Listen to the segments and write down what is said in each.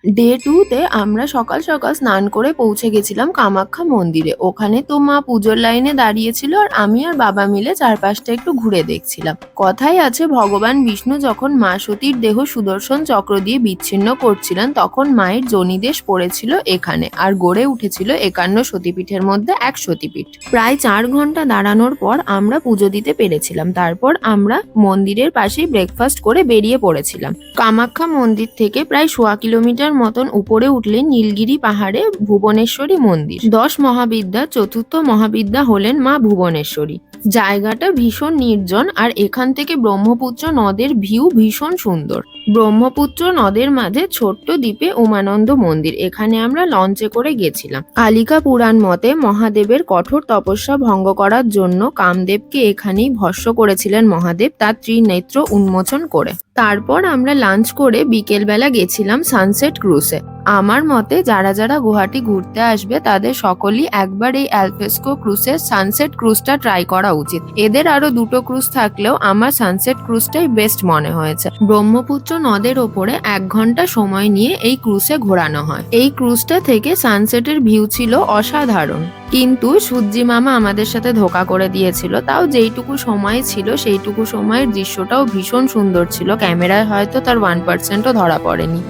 Day 2 তে আমরা সকাল সকাল স্নান করে পৌঁছে গেছিলাম কামাখ্যা মন্দিরে। ওখানে তো মা পুজোর লাইনে দাঁড়িয়েছিল আর আমি আর বাবা মিলে চারপাশটা একটু ঘুরে দেখছিলাম। কথাই আছে ভগবান বিষ্ণু যখন মা সতীর দেহ সুদর্শন চক্র দিয়ে বিচ্ছিন্ন করছিলেন তখন মায়ের যোনিদেশ পড়েছিল এখানে আর গড়ে উঠেছিল 51 সতীপীঠের মধ্যে এক সতীপীঠ। প্রায় 4 ঘন্টা দাঁড়ানোর পর আমরা পুজো দিতে পেরেছিলাম। তারপর আমরা মন্দিরের পাশেই ব্রেকফাস্ট করে বেরিয়ে পড়েছিলাম। কামাখ্যা মন্দির থেকে প্রায় 1.25 কিলোমিটার মতন উপরে উঠলে নীলগিরি পাহাড়ে ভুবনেশ্বরী মন্দির। 10 মহাবিদ্যার চতুর্থ মহাবিদ্যা হলেন মা ভুবনেশ্বরী। জায়গাটা ভীষণ নির্জন আর এখান থেকে ব্রহ্মপুত্র নদের ভিউ ভীষণ সুন্দর। ব্রহ্মপুত্র নদের মাঝে ছোট্ট দ্বীপে উমানন্দ মন্দির, এখানে আমরা লঞ্চে করে গেছিলাম। কালিকা পুরাণ মতে মহাদেবের কঠোর তপস্যা ভঙ্গ করার জন্য কামদেবকে এখানেই ভস্ম করেছিলেন মহাদেব তার ত্রিনেত্র উন্মোচন করে। তারপর আমরা লাঞ্চ করে বিকেলবেলা গেছিলাম সানসেট ক্রুজে। আমার মতে যারা যারা গুয়াহাটি ঘুরতে আসবে তাদের সকলেই একবার এই অ্যালফ্রেস্কো ক্রুজের সানসেট ক্রুজটা ট্রাই করা উচিত। এদের আরো 2টো ক্রুজ থাকলেও আমার সানসেট ক্রুজটাই বেস্ট মনে হয়েছে। ব্রহ্মপুত্র নদের ওপরে 1 ঘন্টা সময় নিয়ে এই ক্রুজে ঘোরানো হয়। এই ক্রুজটা থেকে সানসেটের ভিউ ছিল অসাধারণ, কিন্তু সূর্যি মামা আমাদের সাথে ধোঁকা করে দিয়েছিল। তাও যেইটুকু সময় ছিল সেইটুকু সময়ের দৃশ্যটাও ভীষণ সুন্দর ছিল, ক্যামেরায় হয়তো তার 1%ও ধরা পড়েনি।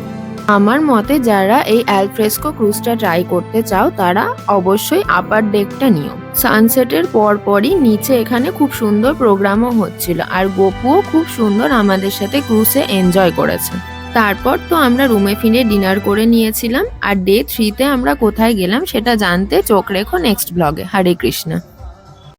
আমার মতে যারা এই অ্যালফ্রেস্কো ক্রুজটা ট্রাই করতে চাও তারা অবশ্যই আপার ডেকটা নিও। সানসেটের পরপরই নিচে এখানে খুব সুন্দর প্রোগ্রামও হচ্ছিল আর গোপুও খুব সুন্দর আমাদের সাথে ক্রুজে এনজয় করেছে। তারপর তো আমরা রুমে ফিরে ডিনার করে নিয়েছিলাম। আর ডে 3 তে আমরা কোথায় গেলাম সেটা জানতে চোখ রেখো নেক্সট ব্লগে। হরে কৃষ্ণা।